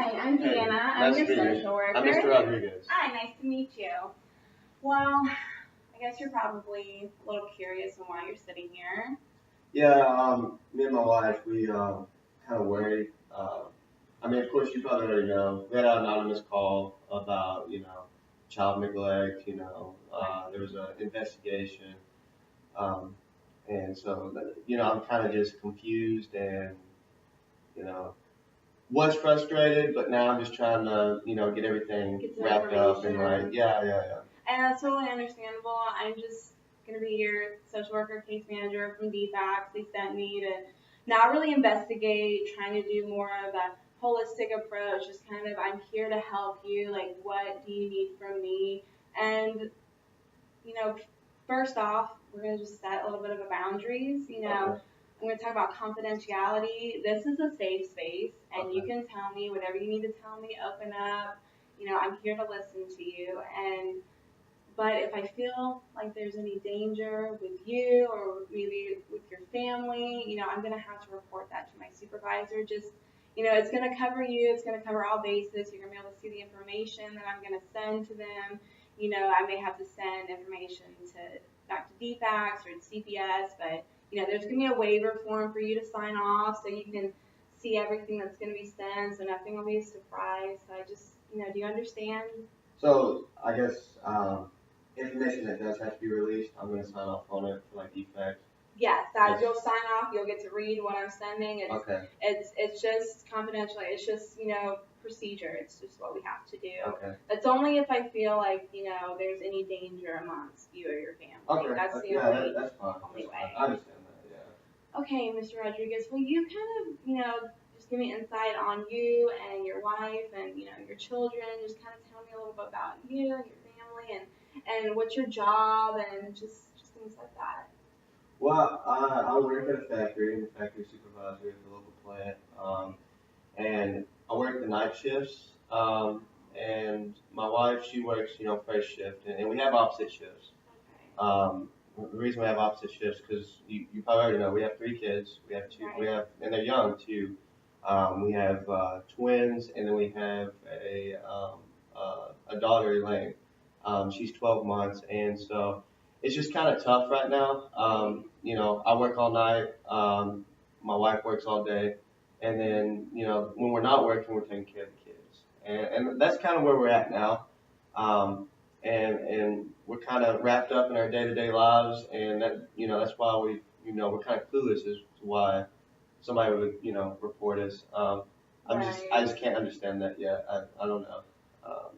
Hi, I'm Hey, Deanna. I'm nice your to meet you. social worker. I'm Mr. Rodriguez. Hi, nice to meet you. Well, I guess you're probably a little curious on why you're sitting here. Yeah, me and my wife, we kind of worried. I mean, of course, you probably already know. We had an anonymous call about, child neglect. There was an investigation, um, and so, I'm kind of just confused and, you know, was frustrated, but now I'm just trying to, get everything Get some wrapped up and information. yeah. And that's totally understandable. I'm just going to be your social worker case manager from DFACS. They sent me to not really investigate, trying to do more of a holistic approach. Just kind of, I'm here to help you. Like, what do you need from me? And, you know, first off, we're going to just set a little bit of a boundaries. Okay. I'm going to talk about confidentiality. This is a safe space, and you Okay. can tell me whatever you need to tell me. Open up. I'm here to listen to you. But if I feel like there's any danger with you or maybe with your family, I'm going to have to report that to my supervisor. Just, it's going to cover you. It's going to cover all bases. You're going to be able to see the information that I'm going to send to them. I may have to send information back to DFACS or to CPS, but, there's going to be a waiver form for you to sign off so you can see everything that's going to be sent, so nothing will be a surprise. So I just, do you understand? So I guess information that does have to be released, I'm going to sign off on it for like effect. Yes, that you'll sign off. You'll get to read what I'm sending. Okay. It's just confidential. It's just procedure. It's just what we have to do. Okay. It's only if I feel like there's any danger amongst you or your family. Okay. That's the that's fine. only way. I understand that. Yeah. Okay, Mr. Rodriguez. Will you kind of just give me insight on you and your wife and your children? Just kind of tell me a little bit about you and your family and what's your job and just things like that. Well, I work at a factory. I'm a factory supervisor at the local plant. And I work the night shifts. And my wife, she works, first shift, and we have opposite shifts. The reason we have opposite shifts because you probably already know we have 3 kids. We have two. Right. We have, and they're young too. We have twins, and then we have a daughter, Elaine. She's 12 months, and so it's just kind of tough right now. I work all night. My wife works all day, and then when we're not working, we're taking care of the kids, and that's kind of where we're at now. And we're kind of wrapped up in our day-to-day lives, and that's why we're kind of clueless as to why somebody would report us. I just can't understand that yet. I don't know. Um,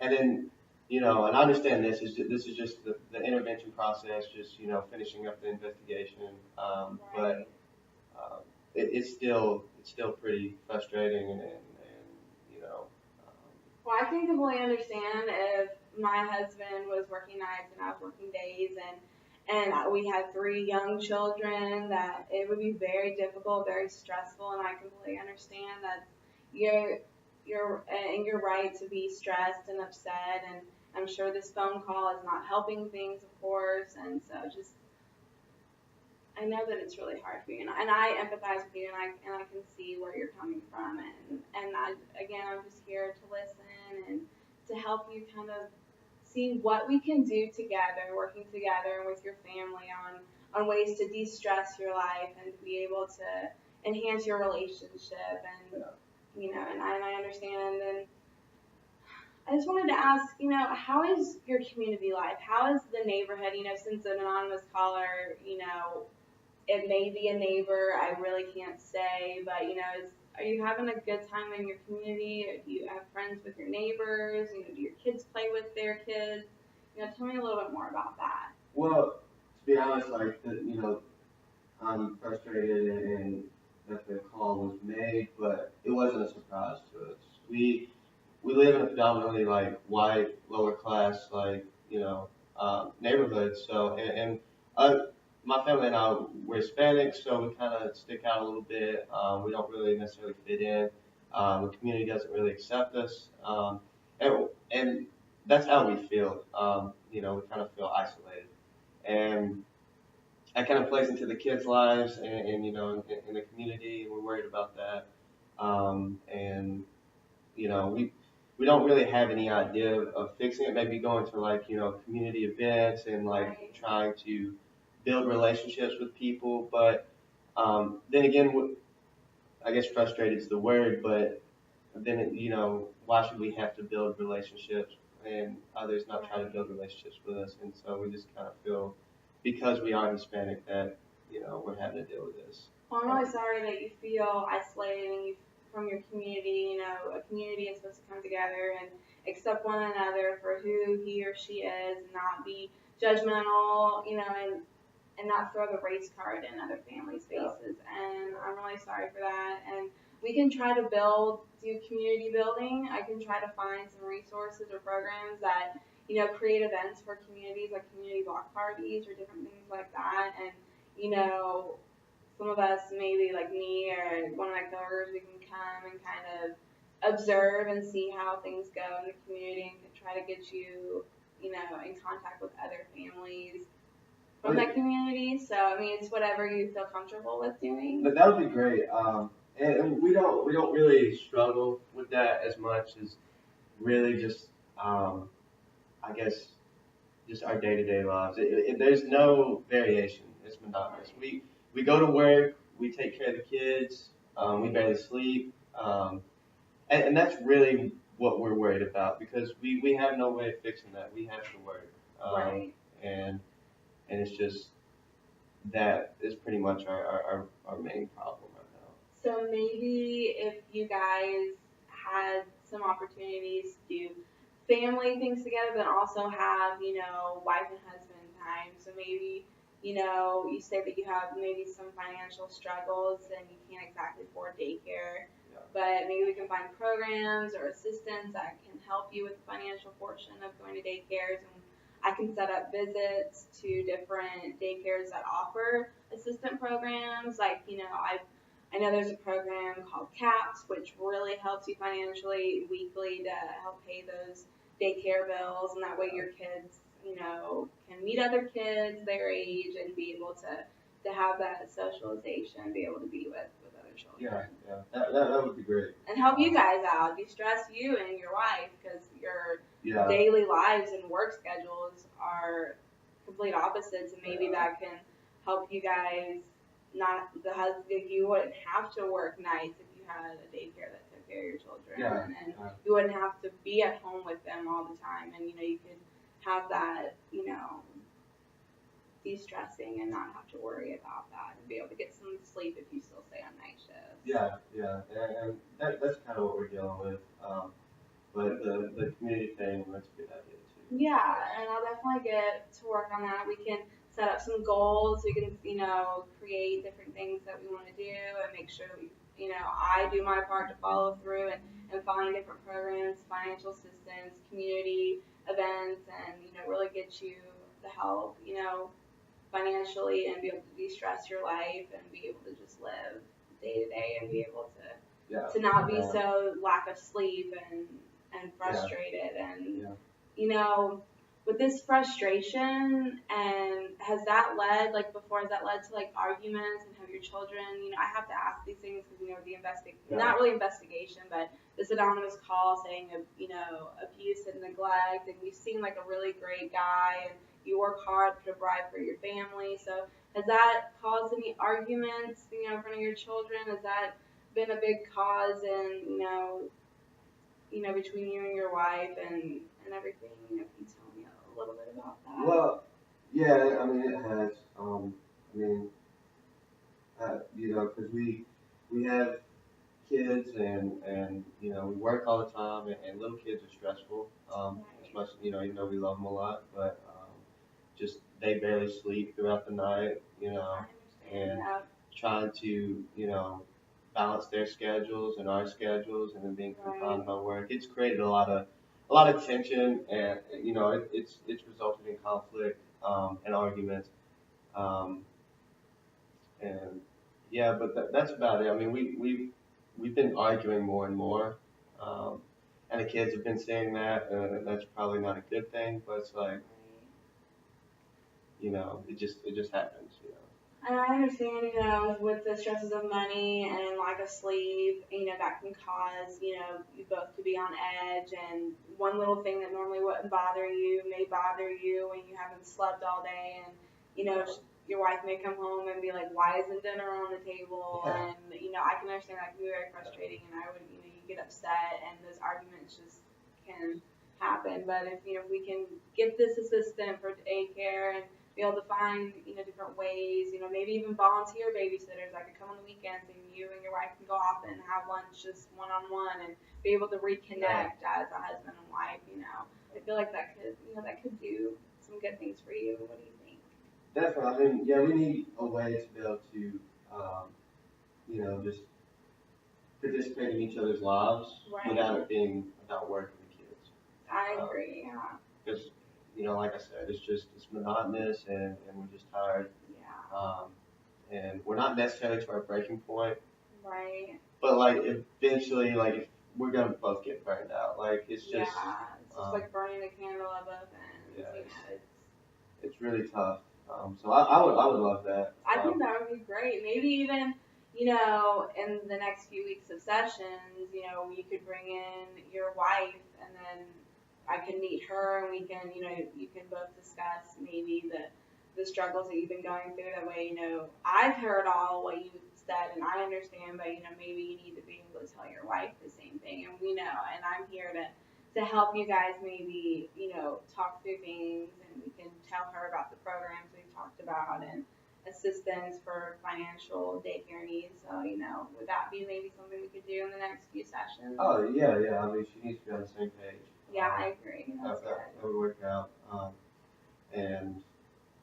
and then and I understand this is just the intervention process, just finishing up the investigation. But it's still pretty frustrating, and you know. Well, I can completely understand if my husband was working nights and I was working days, and we had 3 young children, that it would be very difficult, very stressful, and I completely understand that you're right to be stressed and upset, and I'm sure this phone call is not helping things, of course, and so just I know that it's really hard for you, and I empathize with you, and I can see where you're coming from, and again, I'm just here to listen and to help you kind of see what we can do together, working together with your family on ways to de-stress your life and to be able to enhance your relationship, and and I understand, and I just wanted to ask, how is your community life? How is the neighborhood? Since an anonymous caller, it may be a neighbor. I really can't say, but are you having a good time in your community? Or do you have friends with your neighbors? Do your kids play with their kids? Tell me a little bit more about that. Well, to be honest, I'm frustrated and that the call was made, but it wasn't a surprise to us. We live in a predominantly white, lower class neighborhood. So uh, my family and I, we're Hispanic, so we kind of stick out a little bit. We don't really necessarily fit in. The community doesn't really accept us, and that's how we feel. We kind of feel isolated, and that kind of plays into the kids' lives, and in the community. We're worried about that, and we don't really have any idea of fixing it. Maybe going to like, community events and like Right. trying to build relationships with people. But then again, I guess frustrated is the word, but then why should we have to build relationships and others not try to build relationships with us? And so we just kind of feel because we are Hispanic that we're having to deal with this. Well, I'm really sorry that you feel isolated and from your community. A community is supposed to come together and accept one another for who he or she is, and not be judgmental. And not throw the race card in other families' faces. And I'm really sorry for that. And we can try to do community building. I can try to find some resources or programs that, create events for communities, like community block parties or different things like that. And, some of us, maybe like me or one of my coworkers, we can come and kind of observe and see how things go in the community and try to get you, in contact with other families from that community. So I mean, it's whatever you feel comfortable with doing. But that would be great. And we don't really struggle with that as much as really just I guess just our day-to-day lives. There's no variation. It's monotonous. We go to work. We take care of the kids. We barely sleep. And that's really what we're worried about because we have no way of fixing that. We have to work. Right. And it's just that is pretty much our main problem right now. So maybe if you guys had some opportunities to do family things together, but also have, wife and husband time. So maybe, you say that you have maybe some financial struggles and you can't exactly afford daycare. Yeah. But maybe we can find programs or assistants that can help you with the financial portion of going to daycares, and I can set up visits to different daycares that offer assistant programs. Like, I know there's a program called CAPS, which really helps you financially weekly to help pay those daycare bills, and that way your kids, can meet other kids their age and be able to have that socialization, be able to be with other children. Yeah, that would be great. And help you guys out, de-stress you and your wife, because your daily lives and work schedules are complete opposites, and maybe that can help you guys. Not the husband, you wouldn't have to work nights if you had a daycare that took care of your children, and you wouldn't have to be at home with them all the time, and you could have that, de-stressing and not have to worry about that, and be able to get some sleep if you still stay on night shifts. Yeah, and that's kind of what we're dealing with. But the community thing, that's a good idea too. Yeah, and I'll definitely get to work on that. We can set up some goals. We can, create different things that we want to do and make sure we, I do my part to follow through and find different programs, financial assistance, community events, and, really get you the help, financially, and be able to de-stress your life and be able to just live day to day and be able to not be so lack of sleep and frustrated and, with this frustration, and has that led to like arguments, and have your children, I have to ask these things because, not really investigation, but this anonymous call saying, abuse and neglect, and you seem like a really great guy, and you work hard to provide for your family, so has that caused any arguments, in front of your children? Has that been a big cause in, between you and your wife and everything? Can you tell me a little bit about that? Well, yeah, I mean, it has. Because we have kids and we work all the time, and little kids are stressful. As much, even though we love them a lot, but just they barely sleep throughout the night, and trying to, balance their schedules and our schedules, and then being confined by work. It's created a lot of tension, and it's resulted in conflict and arguments, and yeah, but that's about it. I mean, we've been arguing more and more, and the kids have been saying that, and that's probably not a good thing, but it's like, it just happens, And I understand, with the stresses of money and lack of sleep, that can cause, you both to be on edge. And one little thing that normally wouldn't bother you may bother you when you haven't slept all day. And, your wife may come home and be like, why isn't dinner on the table? Yeah. And, I can understand that can be very frustrating. And I would, you get upset and those arguments just can happen. But if we can get this assistant for daycare and be able to find, different ways, maybe even volunteer babysitters that could come on the weekends and you and your wife can go off and have lunch just one-on-one and be able to reconnect as a husband and wife, I feel like that could do some good things for you. What do you think? Definitely. I mean, yeah, we need a way to be able to, just participate in each other's lives Right. without it being about work and the kids. I agree, yeah. Because, like I said, it's monotonous and we're just tired. Yeah. And we're not necessarily to our breaking point. Right. But like eventually, like if we're gonna both get burned out. Like it's just it's just like burning a candle at both ends. Yeah, it's really tough. So I would love that. I think that would be great. Maybe even, in the next few weeks of sessions, you could bring in your wife and then I can meet her and we can, you can both discuss maybe the struggles that you've been going through. That way, I've heard all what you said and I understand, but, maybe you need to be able to tell your wife the same thing. And we know, and I'm here to help you guys maybe, talk through things and we can tell her about the programs we've talked about and assistance for financial daycare needs. So, would that be maybe something we could do in the next few sessions? Oh, yeah. I mean, she needs to be on the same page. Yeah, I agree. That would work out. And,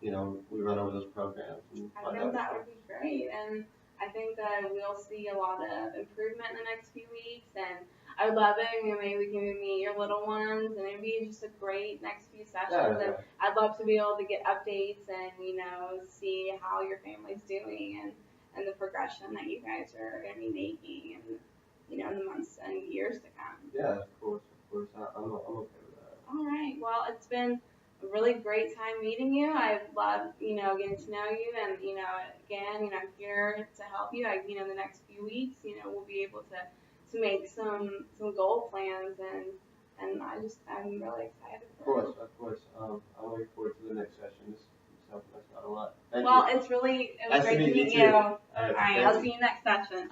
we run over those programs. I think that would be great. And I think that we'll see a lot of improvement in the next few weeks. And I would love it. Maybe we can meet your little ones, and it'd be just a great next few sessions. Yeah. And I'd love to be able to get updates and see how your family's doing and the progression that you guys are going to be making, and in the months and years to come. Yeah, of course. I'm okay with that. All right. Well, it's been a really great time meeting you. I've loved getting to know you, and again, I'm here to help you. The next few weeks, we'll be able to make some goal plans, and I'm really excited for it. Of course. I'm looking forward to the next session. This helped us out a lot. It was great to meet you. All right, I'll see you next session.